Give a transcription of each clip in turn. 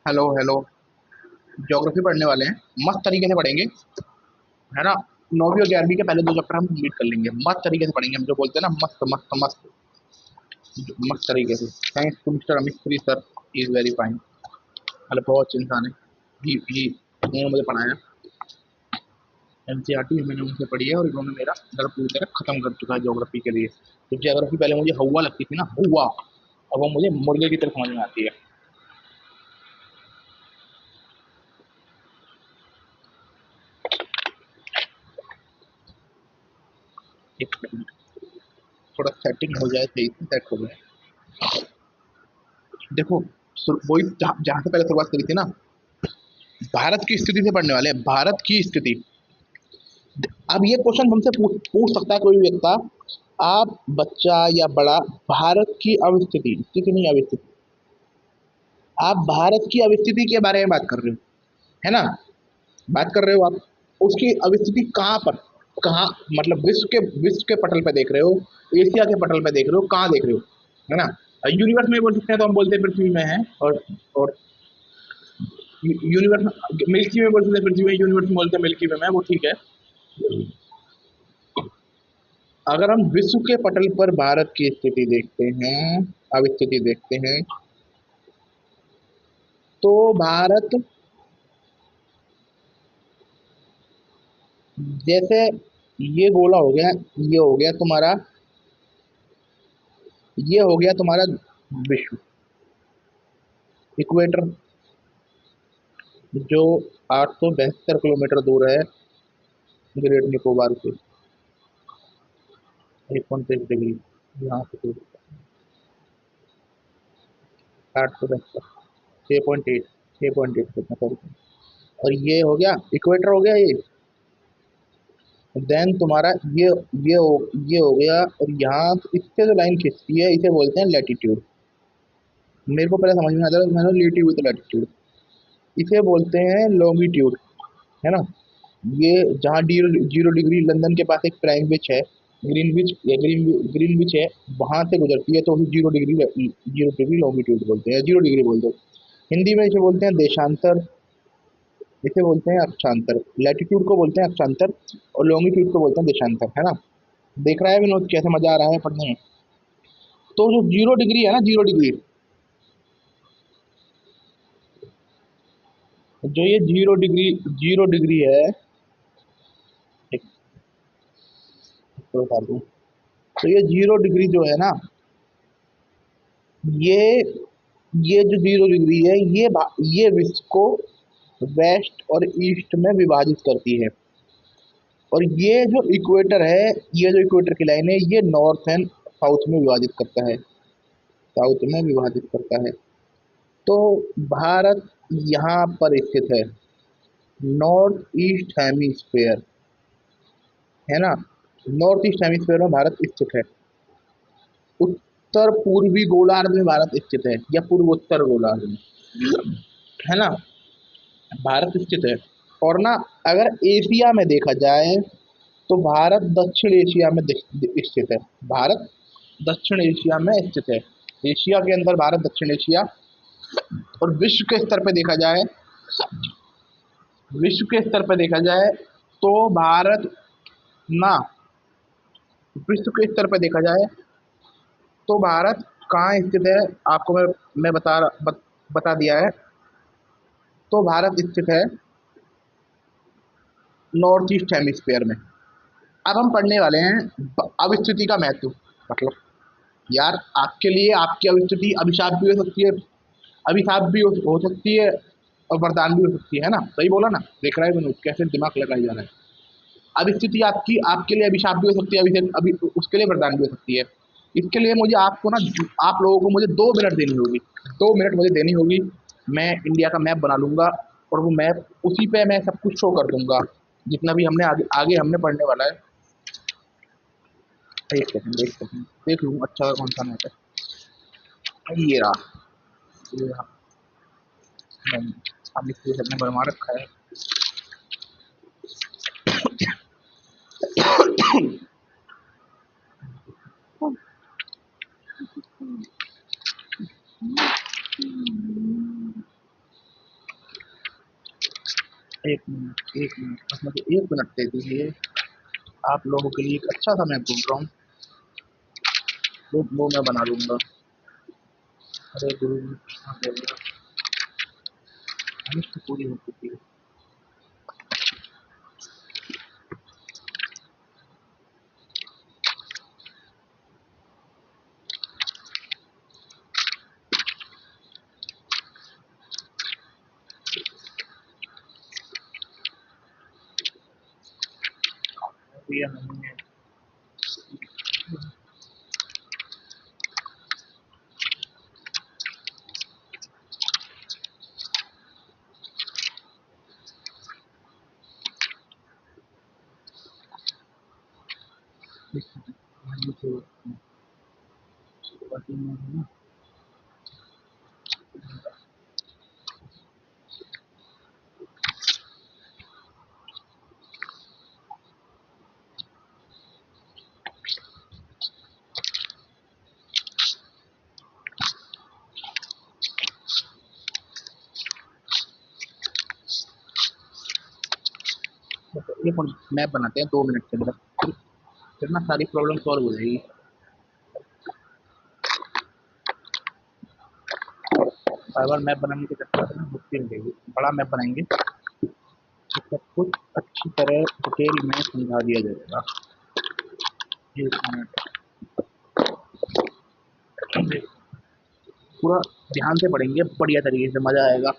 Hello hello. Geography पढ़ने वाले हैं। मस्त तरीके से पढ़ेंगे, है ना। 9वीं और 11वीं के पहले दो चैप्टर हम कंप्लीट कर लेंगे। मस्त तरीके से पढ़ेंगे, हम जो बोलते हैं ना, मस्त मस्त मस्त मस्त तरीके से। Thanks to mister Amit Shri sir, is very fine. मतलब बहुत अच्छे इंसान है। ही उन्होंने मुझे पढ़ाया। एनसीईआरटी मैंने उनसे पढ़ी है और इन्होंने मेरा घर पूरी तरह खत्म कर चुका है ज्योग्राफी के लिए। तो ज्योग्राफी पहले मुझे हवा लगती थी ना, हवा, अब वो मुझे मुर्गे की तरह समझ में आती है। एक मिनट, थोड़ा सेटिंग हो जाए, सही से सेट हो जाए। देखो, वही जहाँ से पहले शुरुआत करी थी ना, भारत की स्थिति से पढ़ने वाले हैं, भारत की स्थिति। अब ये क्वेश्चन हमसे पूछ सकता है कोई भी व्यक्ति, आप बच्चा या बड़ा, भारत की अवस्थिति, स्थिति नहीं अवस्थिति, आप भारत की अवस्थिति के बारे में बात कर रहे हो, है ना। बात कर रहे हो आप, उसकी अवस्थिति कहाँ पर, कहाँ, मतलब विश्व के पटल पे देख रहे हो, एशिया के पटल पे देख रहे हो, कहाँ देख रहे हो, है ना। यूनिवर्स में बोल सकते हैं तो हम बोलते हैं पृथ्वी में है, और यूनिवर्स मिल्की में बोल सकते हैं पृथ्वी में, यूनिवर्स में बोलते हैं मिल्की वे में, वो ठीक है। अगर हम विश्व के पटल पर भारत की स्थिति देखते हैं, अब स्थिति देखते हैं, तो भारत, जैसे ये गोला हो गया, ये हो गया तुम्हारा, ये हो गया तुम्हारा विश्व, इक्वेटर, जो 872 किलोमीटर दूर है ग्रेट निकोबार से, 1 डिग्री यहाँ से दूर, 872, 6.8, 6.8 कितना, सॉरी। और ये हो गया इक्वेटर, हो गया ये। देन तुम्हारा ये हो गया, और यहाँ इससे जो लाइन खिंचती है इसे बोलते हैं लैटिट्यूड। मेरे को पहले समझ में आता था, मैंने लिटी विद लैटिट्यूड, इसे बोलते हैं लॉन्गिट्यूड, है ना। ये जहाँ जीरो डिग्री लंदन के पास एक प्राइम विच है, ग्रीनविच या ग्रीनविच है, वहां से गुजरती है, तो उसे जीरो डिग्री लॉन्गिट्यूड बोलते हैं, 0 डिग्री बोलते हैं। हिंदी में इसे बोलते हैं देशांतर, इसे बोलते हैं अक्षांतर। लैटिट्यूड को बोलते हैं अक्षांतर, और लॉन्गिट्यूड को बोलते हैं देशांतर, है ना। देख रहा है विनोद, कैसे मजा आ रहा है पढ़ने में। तो जो 0 डिग्री है ना, 0 डिग्री, जो ये 0 डिग्री, 0 डिग्री है, एक तो बता दूं, तो ये 0 डिग्री जो है ना, ये ये जो 0 डिग्री है, ये विश्व को वेस्ट और ईस्ट में विभाजित करती है। और ये जो इक्वेटर है, ये जो इक्वेटर की लाइन है, ये नॉर्थ एंड साउथ में विभाजित करता है, साउथ में विभाजित करता है। तो भारत यहाँ पर स्थित है, नॉर्थ ईस्ट हेमिस्फेयर, है ना। नॉर्थ ईस्ट हेमिस्फेयर में भारत स्थित है। उत्तर पूर्वी गोलार्ध में भारत स्थित है, या पूर्वोत्तर गोलार्ध में, है ना, भारत स्थित है। और ना, अगर एशिया में देखा जाए, तो भारत दक्षिण एशिया में स्थित है। भारत दक्षिण एशिया में स्थित है। एशिया के अंदर भारत दक्षिण एशिया। और विश्व के स्तर पर देखा जाए तो भारत ना, विश्व के स्तर पर देखा जाए तो भारत कहाँ स्थित है, आपको मैं बता दिया है। तो भारत स्थित है नॉर्थ ईस्ट हेमिस्फीयर में। अब हम पढ़ने वाले हैं अवस्थिति का महत्व। मतलब यार, आपके लिए आपकी अवस्थिति अभिशाप भी हो सकती है, अभिशाप भी हो सकती है, और वरदान भी हो सकती है ना। सही बोला ना, देख रहा है विनोद कैसे दिमाग लगाई जा रहा है। अवस्थिति आपकी आपके लिए अभिशाप भी हो सकती है, अभी उसके लिए वरदान भी हो सकती है। इसके लिए मुझे आपको ना, आप लोगों को मुझे 2 मिनट देनी होगी, 2 मिनट मुझे देनी होगी। मैं इंडिया का मैप बना लूंगा, और वो मैप, उसी पे मैं सब कुछ शो कर दूंगा, जितना भी हमने आगे आगे हमने पढ़ने वाला है। एक सेकंड देख लूँ अच्छा कौन सा मैप है। ये रहा, ये रहा। नहीं, अब इसलिए सबने बनवा रखा है। एक मिनट बस मुझे 1 मिनट दे दीजिए। आप लोगों के लिए एक अच्छा सा मैप ढूंढ रहा हूँ, वो मैं बना लूंगा। अरे गुरु जी, हाँ, दे दिया। हाइट तो पूरी हो चुकी है। ये नहीं है। ये तो पति में है ना। एक और मैप बनाते हैं 2 मिनट के अंदर, फिर ना सारी प्रॉब्लम सॉल्व हो जाएगी। बार बार मैप बनाने के चक्कर में मुश्किल मिलेगी, बड़ा मैप बनाएंगे तो सब कुछ अच्छी तरह डिटेल में समझा दिया जाएगा। 1 मिनट पूरा ध्यान से पढ़ेंगे, बढ़िया तरीके से मजा आएगा।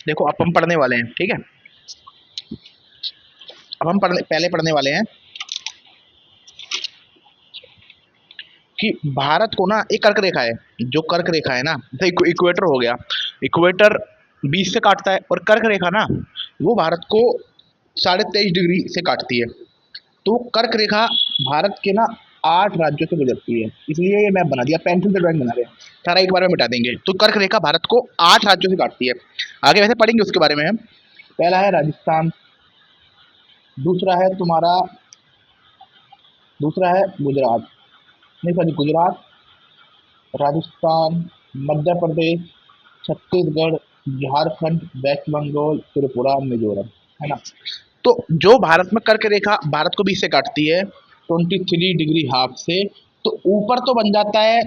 देखो अब हम पढ़ने वाले हैं, ठीक है। अब हम पहले पढ़ने वाले हैं कि भारत को ना एक कर्क रेखा है, जो कर्क रेखा है ना, जैसे इक्वेटर हो गया, इक्वेटर 20 से काटता है, और कर्क रेखा ना वो भारत को 23.5 डिग्री से काटती है। तो कर्क रेखा भारत के ना 8 राज्यों से गुजरती है, इसलिए ये मैप बना दिया, पेंसिल से ड्राइंग बना रहे हैं, सारा एक बार में मिटा देंगे। तो कर्क रेखा भारत को 8 राज्यों से काटती है। आगे वैसे पढ़ेंगे उसके बारे में हम। पहला है राजस्थान, दूसरा है तुम्हारा, दूसरा है गुजरात, नहीं सॉरी, गुजरात, राजस्थान, मध्य प्रदेश, छत्तीसगढ़, झारखंड, वेस्ट बंगाल, त्रिपुरा, मिजोरम, है ना। तो जो भारत में कर्क रेखा भारत को बीच से काटती है 23 डिग्री हाफ से, तो ऊपर तो बन जाता है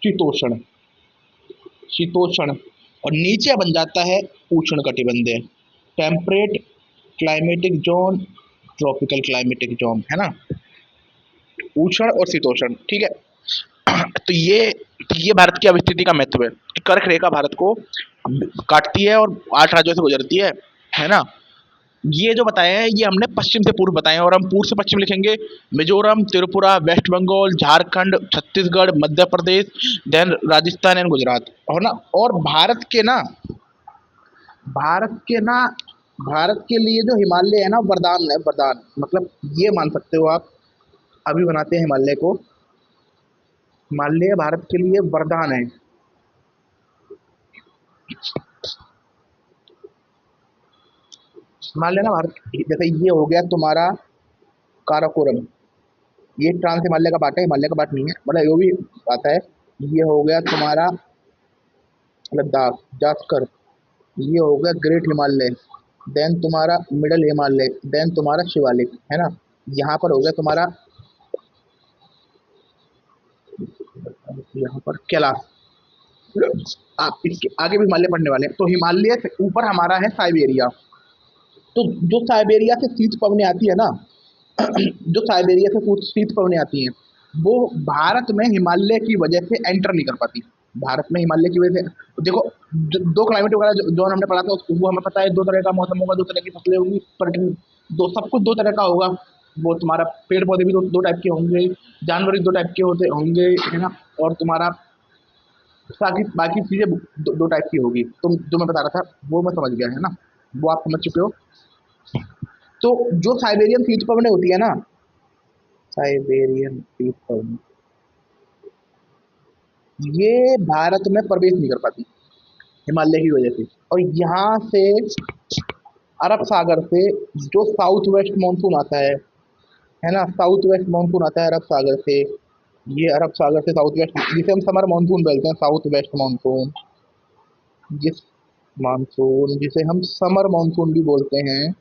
शीतोष्ण, शीतोष्ण, और नीचे बन जाता है उष्ण कटिबंधीय, temperate climatic zone, tropical climatic zone, है ना, उष्ण और शीतोष्ण, ठीक है। तो ये भारत की अवस्थिति का महत्व है कि कर्क रेखा भारत को काटती है और 8 राज्यों से गुजरती है ना। ये जो बताया है ये हमने पश्चिम से पूर्व बताए हैं, और हम पूर्व से पश्चिम लिखेंगे Mizoram, Tripura, West Bengal, Jharkhand, Chhattisgarh, Madhya Pradesh, then Rajasthan and Gujarat, और ना, और भारत के ना भारत के लिए जो हिमालय है ना, वरदान है, वरदान, मतलब ये मान सकते हो आप, अभी बनाते हैं हिमालय को, हिमालय भारत के लिए वरदान है। हिमालय ना भारत, जैसे ये हो गया तुम्हारा काराकोरम, ये ट्रांस हिमालय का पार्ट है, हिमालय का पार्ट नहीं है, मतलब जो भी आता है। ये हो गया तुम्हारा लद्दाख, जास्कर, ये हो गया ग्रेट हिमालय, देन तुम्हारा मिडल हिमालय, देन तुम्हारा शिवालिक, है ना। यहाँ पर हो गया तुम्हारा, यहाँ पर कैलाश। आप इसके आगे भी हिमालय पढ़ने वाले हैं। तो हिमालय से ऊपर हमारा है साइबेरिया। तो जो साइबेरिया से शीत पवनें आती है ना, जो साइबेरिया से कुछ शीत पवनें आती हैं, वो भारत में हिमालय की वजह से एंटर नहीं कर पाती। भारत में हिमालय की वजह से देखो, दो क्लाइमेट वगैरह जो हमने पढ़ा था वो हमें पता है, दो तरह का मौसम होगा, दो तरह की फसलें होंगी, पर्यटन, दो सब कुछ दो तरह का होगा। वो तुम्हारा पेड़ पौधे भी दो टाइप के होंगे, जानवर भी दो टाइप के होते होंगे, है ना, और तुम्हारा बाकी बाकी चीजें दो टाइप की होगी। तुम जो मैं बता रहा था वो मैं समझ गया, है ना, वो आप समझ चुके हो। तो जो साइबेरियन शीत पवनें होती है ना, साइबेरियन शीत पवनें, ये भारत में प्रवेश नहीं कर पाती हिमालय की वजह से। और यहाँ से अरब सागर से जो साउथ वेस्ट मानसून आता है ना, साउथ वेस्ट मानसून आता है अरब सागर से, ये अरब सागर से साउथ वेस्ट, जिसे हम समर मानसून बोलते हैं, साउथ वेस्ट मानसून, जिस मानसून जिसे हम समर मानसून भी बोलते हैं,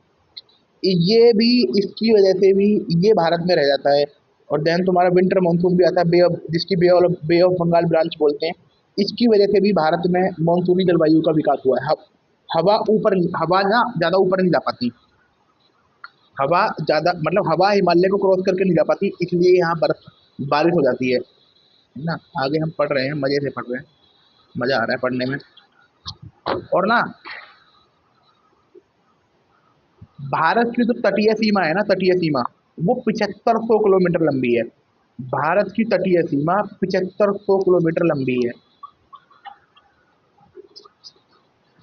ये भी इसकी वजह से भी ये भारत में रह जाता है। और देन तुम्हारा विंटर मानसून भी आता है, जिसकी बे ऑफ बंगाल ब्रांच बोलते हैं। इसकी वजह से भी भारत में मानसूनी जलवायु का विकास हुआ है। हवा ना ज़्यादा ऊपर नहीं जा पाती, हवा ज़्यादा मतलब हवा हिमालय को क्रॉस करके नहीं जा पाती, इसलिए यहाँ बर्फ बारिश हो जाती है ना। आगे हम पढ़ रहे हैं, मज़े से पढ़ रहे हैं, मज़ा आ रहा है पढ़ने में। और ना, भारत की जो तटीय सीमा है ना, तटीय सीमा, वो 7500 किलोमीटर लंबी है। भारत की तटीय सीमा 7500 किलोमीटर लंबी है।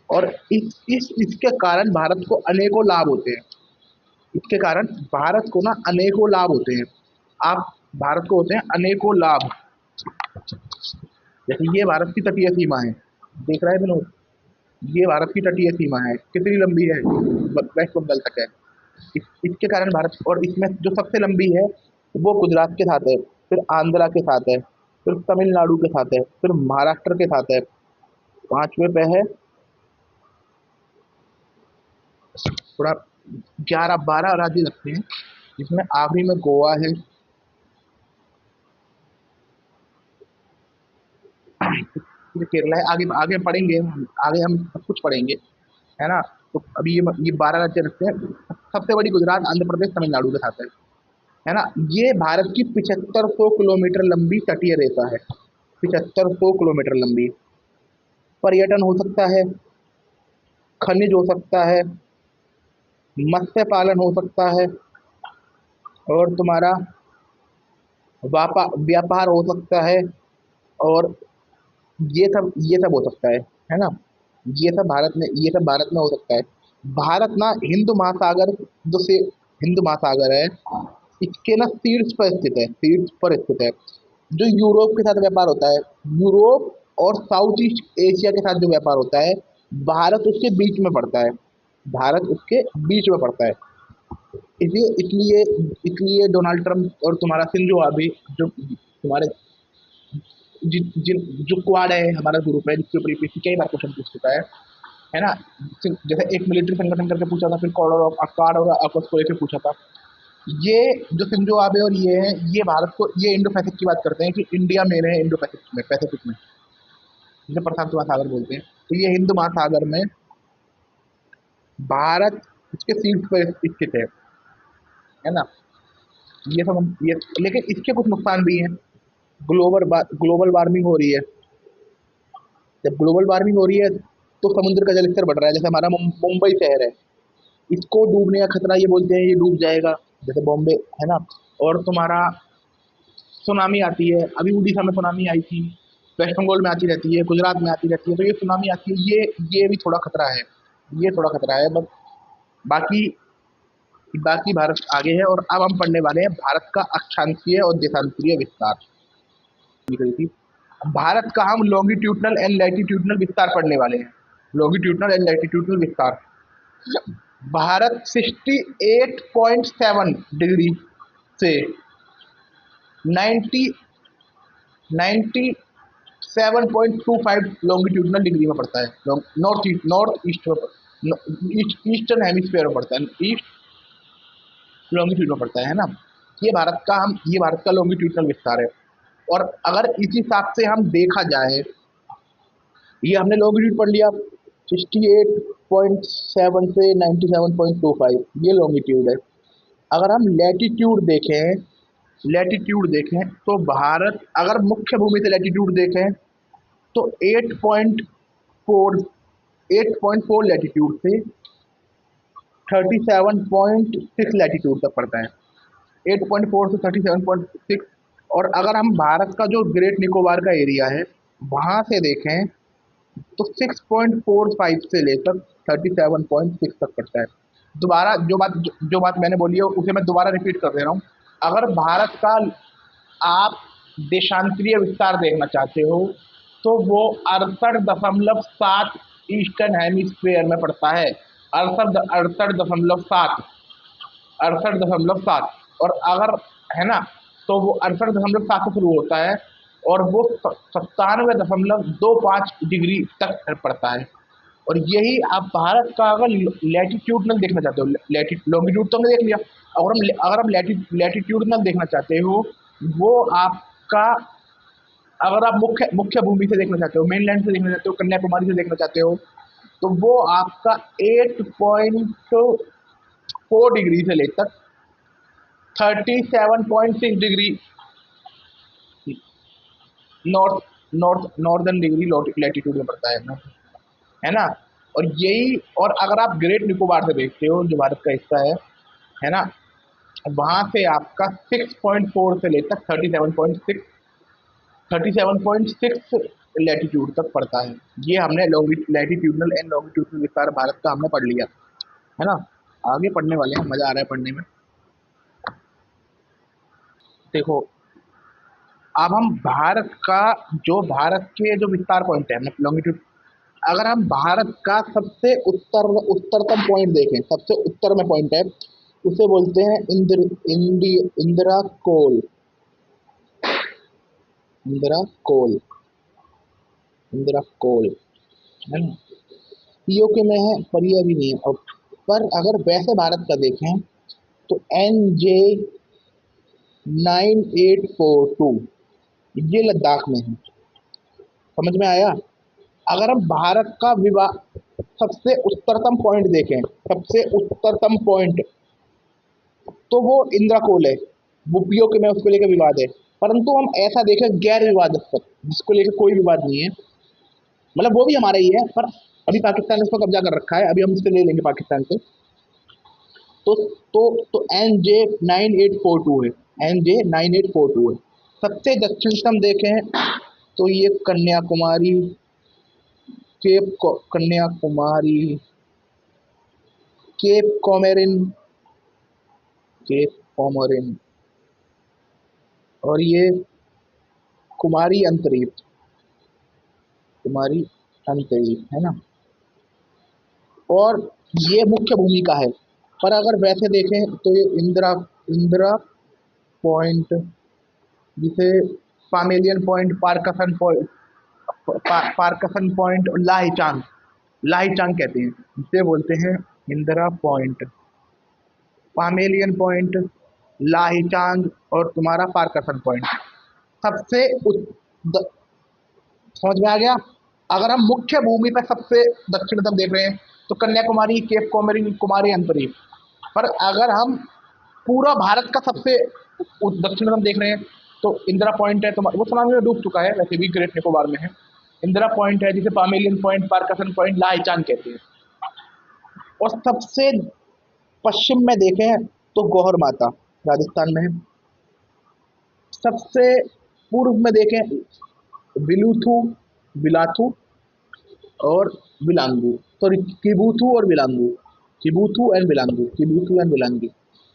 और इसके कारण भारत को अनेकों लाभ होते हैं। इसके कारण भारत को ना अनेकों लाभ होते हैं। आप भारत को होते हैं अनेकों लाभ। जैसे ये भारत की तटीय सीमा है, देख रहा है विनोद, ये भारत की तटीय सीमा है, कितनी लंबी है, वेस्ट बंगाल तक है। इसके कारण भारत, और इसमें जो सबसे लंबी है वो गुजरात के साथ है, फिर आंध्रा के साथ है, फिर तमिलनाडु के साथ है, फिर महाराष्ट्र के साथ है, पांचवे पे है थोड़ा, 11-12 राज्य लगते हैं, जिसमें आखिरी में गोवा है। फिर केरला है। आगे आगे पढ़ेंगे, आगे हम सब कुछ पढ़ेंगे, है ना। तो अभी ये 12 राज्य रखते हैं। सबसे बड़ी गुजरात, आंध्र प्रदेश, तमिलनाडु के साथ है ना। ये भारत की 7500 किलोमीटर लंबी तटीय रेखा है, 7500 किलोमीटर लंबी। पर्यटन हो सकता है, खनिज हो सकता है, मत्स्य पालन हो सकता है, और तुम्हारा व्यापार हो सकता है, और ये सब हो सकता है ना। ये सब भारत में हो सकता है। भारत ना हिंद महासागर, जो से हिंद महासागर है, इसके ना शीर्ष पर स्थित है, शीर्ष पर स्थित है। जो यूरोप के साथ व्यापार होता है, यूरोप और साउथ ईस्ट एशिया के साथ जो व्यापार होता है, भारत उसके बीच में पड़ता है, भारत उसके बीच में पड़ता है। इसलिए इसलिए इसलिए डोनाल्ड ट्रंप और तुम्हारा सिंजो आबे, जो तुम्हारे जिन जिन जो क्वाड है हमारा ग्रुप है, जिसके ऊपर यूपीएससी कई बार क्वेश्चन पूछ चुका है, है ना। जैसे एक मिलिट्री संगठन करके पूछा था, फिर कार्ड और आकस को लेकर पूछा था। ये जो सिंधु आबे और ये है, ये भारत को, ये इंडो पैसिफिक की बात करते हैं कि इंडिया में है, इंडो पैसिफिक में जिसे प्रशांत महासागर बोलते हैं। तो ये हिंद महासागर में भारत इसके शीर्ष पर स्थित है ना। ये सब ये, लेकिन इसके कुछ नुकसान भी हैं। ग्लोबल वार्मिंग हो रही है। जब ग्लोबल वार्मिंग हो रही है तो समुद्र का जलस्तर बढ़ रहा है। जैसे हमारा मुंबई शहर है, इसको डूबने का खतरा, ये बोलते हैं ये डूब जाएगा, जैसे बॉम्बे है ना। और तुम्हारा सुनामी आती है, अभी उड़ीसा में सुनामी आई थी, वेस्ट बंगाल में आती रहती है, गुजरात में आती रहती है, तो ये सुनामी आती है, ये भी थोड़ा खतरा है, ये थोड़ा खतरा है बस। बाकी बाकी भारत आगे है। और अब हम पढ़ने वाले हैं भारत का अक्षांशीय और देशांतरीय विस्तार। निकली थी भारत का, हम लॉन्गिट्यूडनल एंड लैटिट्यूडनल विस्तार पढ़ने वाले हैं। लॉन्गिट्यूडनल एंड लैटिट्यूडनल विस्तार। भारत 68.7 डिग्री से 90 97.25 लॉन्गिट्यूडनल डिग्री में पड़ता है। नॉर्थ ईस्ट में, ईस्टर्न हेमिस्फीयर में पड़ता है, ईस्ट लॉन्गिट्यूड में पड़ता है ना। ये भारत का लॉन्गिट्यूडनल विस्तार है। और अगर इसी हिसाब से हम देखा जाए, ये हमने लॉन्गिट्यूड पढ़ लिया 68.7 से 97.25, ये लॉन्गिट्यूड है। अगर हम लैटिट्यूड देखें तो भारत, अगर मुख्य भूमि से लैटिट्यूड देखें तो 8.4 लैटिट्यूड से 37.6 लैटिट्यूड तक पड़ता है। 8.4 से 37.6। और अगर हम भारत का जो ग्रेट निकोबार का एरिया है वहां से देखें तो 6.45 से लेकर 37.6 तक पड़ता है। दोबारा जो बात मैंने बोली है उसे मैं दोबारा रिपीट कर दे रहा हूँ। अगर भारत का आप देशांतरीय विस्तार देखना चाहते हो तो वो 68.7 ईस्टर्न हेमिस्फीयर में पड़ता है। 68.7, 68.7। और अगर, है ना, तो वो 68.7 से शुरू होता है और वो 97.25 डिग्री तक पड़ता है। और यही आप भारत का अगर लैटिट्यूडनल देखना चाहते हो, लॉन्गिट्यूड तो हमने देख लिया, अगर हम लैटिट्यूडनल देखना चाहते हो, वो आपका, अगर आप मुख्य मुख्य भूमि से देखना चाहते हो, मेनलैंड से देखना चाहते हो, कन्याकुमारी से देखना चाहते हो, तो वो आपका 8.4 डिग्री से लेकर 37.6 डिग्री नॉर्दर्न डिग्री लैटिट्यूड में पड़ता है ना। और यही, और अगर आप ग्रेट निकोबार से देखते हो जो भारत का हिस्सा है ना, वहां से आपका 6.4 से लेकर 37.6 लैटिट्यूड तक पड़ता है। ये हमने लैटिट्यूडनल एंड लॉन्गिट्यूडनल विस्तार भारत का हमने पढ़ लिया, है ना। आगे पढ़ने वाले हैं, मजा आ रहा है पढ़ने में। देखो, अब हम भारत के जो विस्तार पॉइंट है लॉन्गिट्यूड, अगर हम भारत का सबसे उत्तरतम पॉइंट देखें, सबसे उत्तर में पॉइंट है, उसे बोलते हैं इंदिरा कोल। इंदिरा कोल, इंदिरा कोल, है ना। पीओके में है पर ये अभी नहीं है अब। पर अगर वैसे भारत का देखें तो NJ 9842 ये लद्दाख में है। समझ में आया। अगर हम भारत का सबसे उत्तरतम पॉइंट देखें, सबसे उत्तरतम पॉइंट, तो वो इंदिरा कोल है। वो पीओके में उसको लेकर विवाद है। परंतु हम ऐसा देखें गैर विवादास्पद, जिसको लेकर कोई विवाद नहीं है, मतलब वो भी हमारा ही है, पर अभी पाकिस्तान ने उसको कब्जा कर रखा है, अभी हम उससे ले लेंगे पाकिस्तान से। तो NJ 9842 है, NJ 9842 है। सबसे दक्षिणतम देखें तो ये कन्याकुमारी, केप कॉमेरिन, केप कॉमोरिन, और ये कुमारी अंतरीप, है ना। और ये मुख्य भूमि का है। पर अगर वैसे देखें तो ये इंदिरा पॉइंट, जिसे पामेलियन पॉइंट, पार्कसन पॉइंट और लाहिचांग, लाहिचांग कहते हैं, इसे बोलते हैं इंदिरा पॉइंट, पामेलियन पॉइंट, लाहिचांग और तुम्हारा पार्कसन पॉइंट। सबसे द, समझ में आ गया। अगर हम मुख्य भूमि पर सबसे दक्षिणतम देख रहे हैं तो कन्याकुमारी, केप कोमरिन, कुमारी अंतरीप। पर अगर हम पूरा भारत का सबसे दक्षिणतम देख रहे हैं तो इंदिरा पॉइंट है, तो वो सुनामी में डूब चुका है, वैसे भी ग्रेट निकोबार में है। इंदिरा पॉइंट है जिसे पामेलियन पॉइंट, पार्कसन पॉइंट, लाहिचांग कहते हैं। और सबसे पश्चिम में देखें तो गौहर माता राजस्थान में है। सबसे पूर्व में देखें विलुथु, बिलाथू और विलांगू, सॉरी किबूथू और विलांगू, किबूथू एंड विलांगू, किबूथू एंड विलांगी।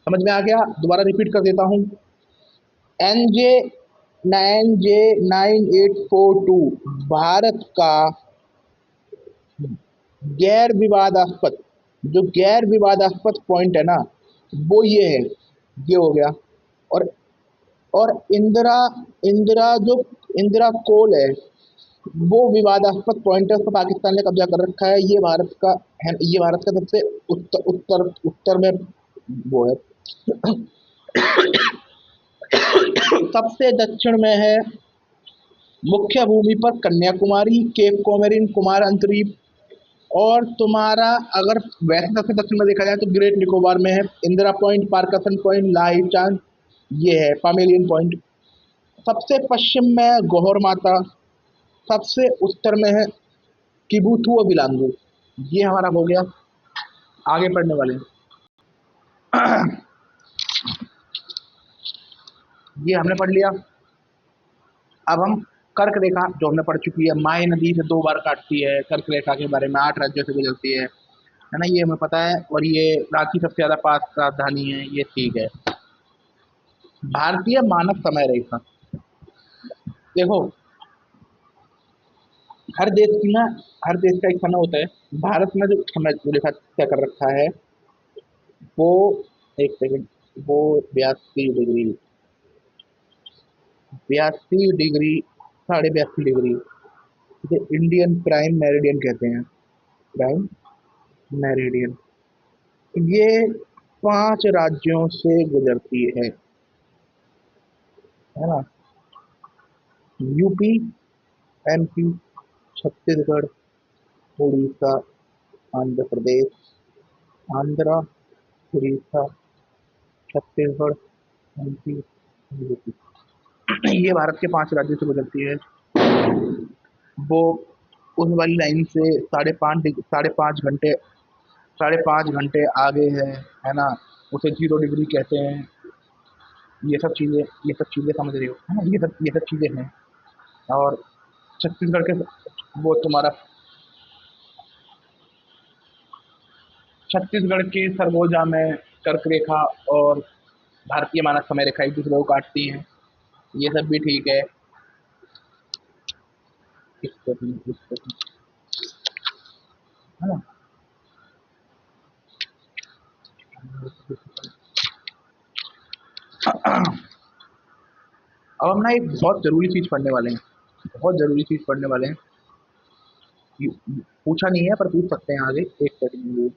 समझ में आ गया। दोबारा रिपीट कर देता हूँ। NJ 9842 भारत का गैर विवादास्पद, जो गैर विवादास्पद पॉइंट है ना, वो ये है, ये हो गया। और इंदिरा, जो इंदिरा कोल है वो विवादास्पद पॉइंट है, उसको पाकिस्तान ने कब्जा कर रखा है। ये भारत का है, ये भारत का सबसे उत्तर में वो है। सबसे दक्षिण में है मुख्य भूमि पर कन्याकुमारी, केप कोमरिन, कुमार अंतरीप। और तुम्हारा अगर वैसे सबसे दक्षिण में देखा जाए तो ग्रेट निकोबार में है इंदिरा पॉइंट, पार्कसन पॉइंट, लाहिचांग, ये है पामेलियन पॉइंट। सबसे पश्चिम में गौहर माता, सबसे उत्तर में है किबूथू और बिलांगू। ये हमारा हो गया। आगे पढ़ने वाले ये हमने पढ़ लिया। अब हम कर्क रेखा जो हमने पढ़ चुकी है, माही नदी से 2 बार काटती है, कर्क रेखा के बारे में 8 राज्यों से गुजरती है ना, ये हमें पता है। और ये रांची सबसे ज्यादा पास राजधानी है, ये ठीक है। भारतीय मानक समय रेखा, देखो हर देश की ना, हर देश का एक समय होता है। भारत में जो समय रेखा तय कर रखा है वो, एक सेकंड, वो 82 डिग्री, 82 डिग्री, 82.5 डिग्री, इसे इंडियन प्राइम मेरिडियन कहते हैं, प्राइम मेरिडियन। ये 5 राज्यों से गुजरती है ना। UP, MP, Chhattisgarh, Orissa, Andhra Pradesh, Andhra, Orissa, Chhattisgarh, MP, UP. ये भारत के 5 राज्यों से गुजरती है। वो उस वाली लाइन से 5.5 घंटे, 5.5 घंटे आगे है ना। उसे 0 डिग्री कहते हैं। ये सब चीज़ें समझ रहे हो, है ना। ये सब चीज़ें हैं। और छत्तीसगढ़ के, वो तुम्हारा छत्तीसगढ़ के सरगोजा में कर्क रेखा और भारतीय मानक समय रेखा एक दूसरे को काटती हैं। ये सब भी ठीक है। है ना। अब हम ना एक बहुत जरूरी चीज पढ़ने वाले हैं, बहुत जरूरी चीज पढ़ने वाले हैं। पूछा नहीं है पर पूछ सकते हैं आगे, एक सेकंड।